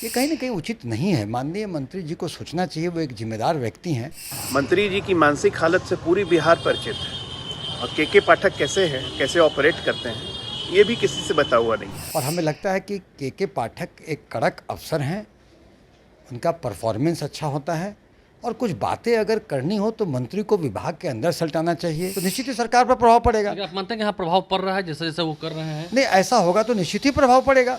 ये कहीं ना कहीं उचित नहीं है। माननीय मंत्री जी को सोचना चाहिए, वो एक जिम्मेदार व्यक्ति हैं। मंत्री जी की मानसिक हालत से पूरी बिहार परिचित है और के पाठक कैसे हैं, कैसे ऑपरेट करते हैं, ये भी किसी से बता हुआ नहीं है। और हमें लगता है कि के पाठक एक कड़क अफसर हैं, उनका परफॉर्मेंस अच्छा होता है और कुछ बातें अगर करनी हो तो मंत्री को विभाग के अंदर सल्टाना चाहिए, तो निश्चित ही सरकार पर प्रभाव पड़ेगा। आप मानते हैं कि यहाँ प्रभाव पड़ रहा है जैसे जैसे वो कर रहे हैं? नहीं, ऐसा होगा तो निश्चित ही प्रभाव पड़ेगा।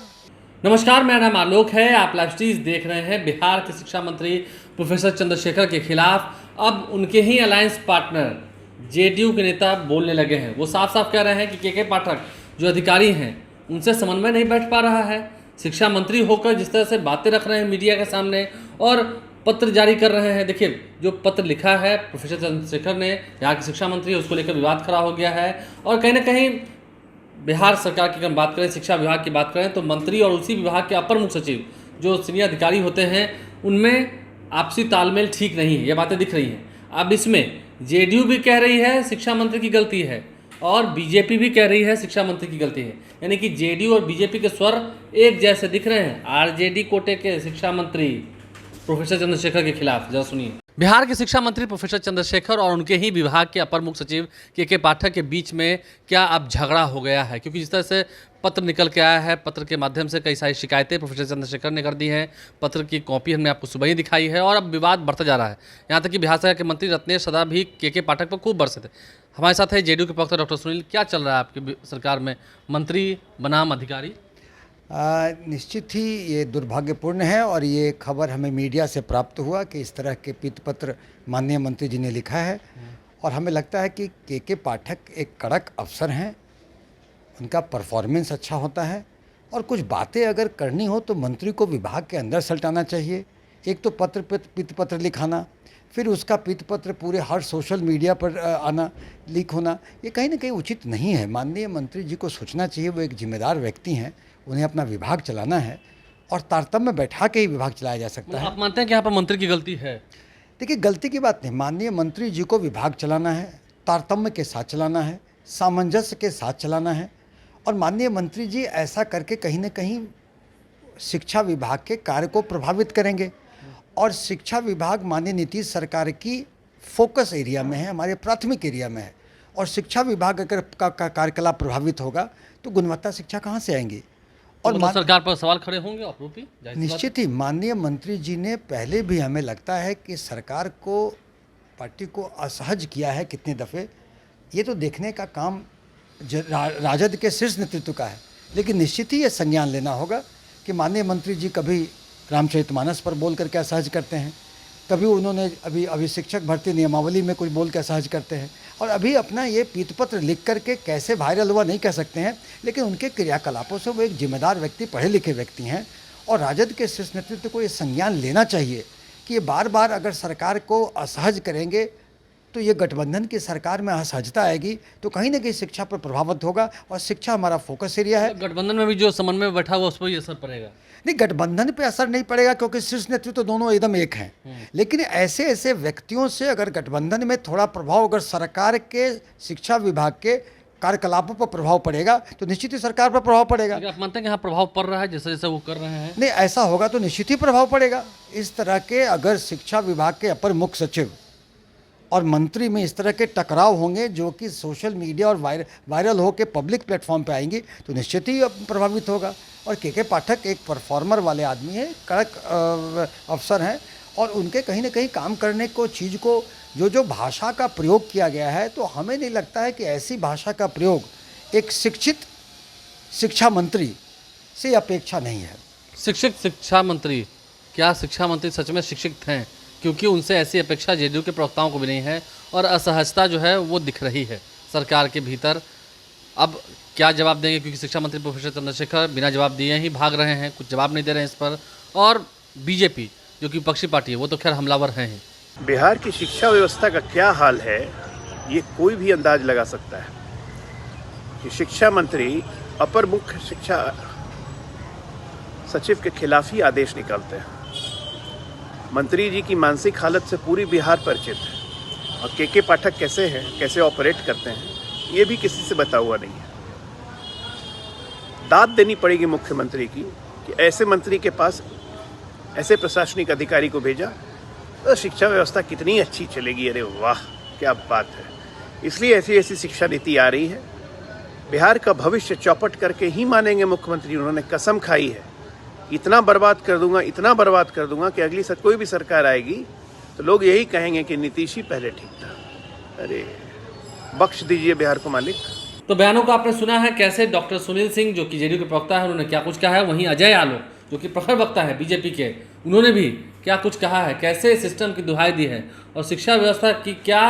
नमस्कार, मेरा नाम आलोक है। आप लाइव स्ट्रीज देख रहे हैं। बिहार के शिक्षा मंत्री प्रोफेसर चंद्रशेखर के खिलाफ अब उनके ही अलायंस पार्टनर जेडीयू के नेता बोलने लगे हैं। वो साफ साफ कह रहे हैं कि के पाठक जो अधिकारी हैं उनसे समन्वय नहीं बैठ पा रहा है। शिक्षा मंत्री होकर जिस तरह से बातें रख रहे हैं मीडिया के सामने और पत्र जारी कर रहे हैं, देखिए जो पत्र लिखा है प्रोफेसर चंद्रशेखर ने, यहाँ के शिक्षा मंत्री, उसको लेकर विवाद खड़ा हो गया है। और कहीं ना कहीं बिहार सरकार की अगर बात करें, शिक्षा विभाग की बात करें, तो मंत्री और उसी विभाग के अपर मुख्य सचिव जो सीनियर अधिकारी होते हैं उनमें आपसी तालमेल ठीक नहीं है, ये बातें दिख रही हैं। अब इसमें जेडीयू भी कह रही है शिक्षा मंत्री की गलती है और बीजेपी भी कह रही है शिक्षा मंत्री की गलती है, यानी कि जेडीयू और बीजेपी के स्वर एक जैसे दिख रहे हैं। आरजेडी कोटे के शिक्षा मंत्री प्रोफेसर चंद्रशेखर के खिलाफ, जरा सुनिए। बिहार के शिक्षा मंत्री प्रोफेसर चंद्रशेखर और उनके ही विभाग के अपर मुख्य सचिव के पाठक के बीच में क्या अब झगड़ा हो गया है? क्योंकि जिस तरह से पत्र निकल के आया है, पत्र के माध्यम से कई सारी शिकायतें प्रोफेसर चंद्रशेखर ने कर दी हैं। पत्र की कॉपी हमने आपको सुबह ही दिखाई है और अब विवाद बढ़ता जा रहा है। यहाँ तक कि बिहार सरकार के मंत्री रत्नेश सदा भी के पाठक पर खूब बरसे थे। हमारे साथ है जेडीयू के प्रवक्ता डॉक्टर सुनील। क्या चल रहा है आपकी सरकार में, मंत्री बनाम अधिकारी? निश्चित ही ये दुर्भाग्यपूर्ण है और ये खबर हमें मीडिया से प्राप्त हुआ कि इस तरह के पत्र माननीय मंत्री जी ने लिखा है। और हमें लगता है कि के पाठक एक कड़क अफसर हैं, उनका परफॉर्मेंस अच्छा होता है और कुछ बातें अगर करनी हो तो मंत्री को विभाग के अंदर सल्टाना चाहिए। एक तो पत्र लिखाना, फिर उसका पत्र पूरे हर सोशल मीडिया पर आना, लीक होना, ये कहीं ना कहीं उचित नहीं है। माननीय मंत्री जी को सोचना चाहिए, वो एक जिम्मेदार व्यक्ति हैं, उन्हें अपना विभाग चलाना है और तारतम्य में बैठा के ही विभाग चलाया जा सकता है। आप मानते हैं कि यहाँ पर मंत्री की गलती है? देखिए, गलती की बात नहीं, माननीय मंत्री जी को विभाग चलाना है, तारतम्य के साथ चलाना है, सामंजस्य के साथ चलाना है। और माननीय मंत्री जी ऐसा करके कहीं ना कहीं शिक्षा विभाग के कार्य को प्रभावित करेंगे। और शिक्षा विभाग माननीय नीतीश सरकार की फोकस एरिया में है, हमारे प्राथमिक एरिया में है। और शिक्षा विभाग अगर का कार्यकलाप प्रभावित होगा तो गुणवत्ता शिक्षा कहाँ से आएंगी? और तो सरकार पर सवाल खड़े होंगे आपरूपी? निश्चित ही माननीय मंत्री जी ने पहले भी, हमें लगता है कि सरकार को, पार्टी को असहज किया है कितने दफ़े, ये तो देखने का काम राजद के शीर्ष नेतृत्व का है। लेकिन निश्चित ही ये संज्ञान लेना होगा कि माननीय मंत्री जी कभी रामचरितमानस पर बोल करके असहज करते हैं, कभी उन्होंने अभी शिक्षक भर्ती नियमावली में कुछ बोल के असहज करते हैं, और अभी अपना ये पत्र लिख करके कैसे वायरल हुआ नहीं कह सकते हैं, लेकिन उनके क्रियाकलापों से वो एक जिम्मेदार व्यक्ति, पढ़े लिखे व्यक्ति हैं। और राजद के शीर्ष नेतृत्व को ये संज्ञान लेना चाहिए कि ये बार बार अगर सरकार को असहज करेंगे तो ये गठबंधन की सरकार में असहजता आएगी, तो कहीं ना कहीं शिक्षा पर प्रभावित होगा। और शिक्षा हमारा फोकस एरिया है। गठबंधन में भी जो समन्वय में बैठा हुआ उस पर ही असर पड़ेगा? नहीं, गठबंधन पे असर नहीं पड़ेगा क्योंकि शीर्ष नेतृत्व तो दोनों एकदम एक हैं। लेकिन ऐसे व्यक्तियों से अगर गठबंधन में थोड़ा प्रभाव, अगर सरकार के शिक्षा विभाग के कार्यकलापों पर प्रभाव पड़ेगा तो निश्चित ही सरकार पर प्रभाव पड़ेगा। आप मानते हैं कि यहाँ प्रभाव पड़ रहा है जैसे जैसे वो कर रहे हैं? नहीं, ऐसा होगा तो निश्चित ही प्रभाव पड़ेगा। इस तरह के अगर शिक्षा विभाग के अपर मुख्य सचिव और मंत्री में इस तरह के टकराव होंगे जो कि सोशल मीडिया और वायरल हो के पब्लिक प्लेटफॉर्म पे आएंगी तो निश्चित ही प्रभावित होगा। और के पाठक एक परफॉर्मर वाले आदमी हैं, कड़क अफसर हैं और उनके कहीं ना कहीं काम करने को, चीज़ को, जो भाषा का प्रयोग किया गया है, तो हमें नहीं लगता है कि ऐसी भाषा का प्रयोग एक शिक्षित शिक्षा मंत्री से अपेक्षा नहीं है। शिक्षित शिक्षा मंत्री, क्या शिक्षा मंत्री सच में शिक्षित हैं? क्योंकि उनसे ऐसी अपेक्षा जेडीयू के प्रवक्ताओं को भी नहीं है और असहजता जो है वो दिख रही है सरकार के भीतर। अब क्या जवाब देंगे? क्योंकि शिक्षा मंत्री प्रोफेसर चंद्रशेखर बिना जवाब दिए ही भाग रहे हैं, कुछ जवाब नहीं दे रहे हैं इस पर। और बीजेपी जो कि विपक्षी पार्टी है वो तो खैर हमलावर हैं ही। बिहार की शिक्षा व्यवस्था का क्या हाल है ये कोई भी अंदाज लगा सकता है कि शिक्षा मंत्री अपर मुख्य शिक्षा सचिव के खिलाफ ही आदेश निकालते हैं। मंत्री जी की मानसिक हालत से पूरी बिहार परिचित है और के पाठक कैसे हैं, कैसे ऑपरेट करते हैं, ये भी किसी से बता हुआ नहीं है। दाद देनी पड़ेगी मुख्यमंत्री की कि ऐसे मंत्री के पास ऐसे प्रशासनिक अधिकारी को भेजा तो शिक्षा व्यवस्था कितनी अच्छी चलेगी। अरे वाह, क्या बात है। इसलिए ऐसी ऐसी शिक्षा नीति आ रही है। बिहार का भविष्य चौपट करके ही मानेंगे मुख्यमंत्री। उन्होंने कसम खाई है, इतना बर्बाद कर दूंगा, इतना बर्बाद कर दूंगा कि अगली कोई भी सरकार आएगी तो लोग यही कहेंगे कि नीतीश ही पहले ठीक था। अरे बख्श दीजिए बिहार को मालिक। तो बयानों को आपने सुना है कैसे डॉक्टर सुनील सिंह जो कि जेडीयू के प्रवक्ता है उन्होंने क्या कुछ कहा है, वहीं अजय आलोक जो कि प्रखर वक्ता है बीजेपी के, उन्होंने भी क्या कुछ कहा है, कैसे सिस्टम की दुहाई दी है और शिक्षा व्यवस्था की क्या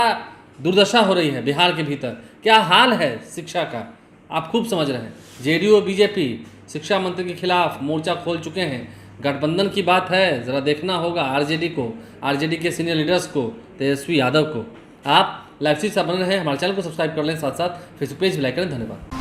दुर्दशा हो रही है बिहार के भीतर, क्या हाल है शिक्षा का, आप खूब समझ रहे हैं। जेडीयू और बीजेपी शिक्षा मंत्री के खिलाफ मोर्चा खोल चुके हैं। गठबंधन की बात है, ज़रा देखना होगा आरजेडी को, आरजेडी के सीनियर लीडर्स को, तेजस्वी यादव को। आप लाइव से बने रहें, हमारे चैनल को सब्सक्राइब कर लें, साथ साथ फेसबुक पेज भी लाइक करें। धन्यवाद।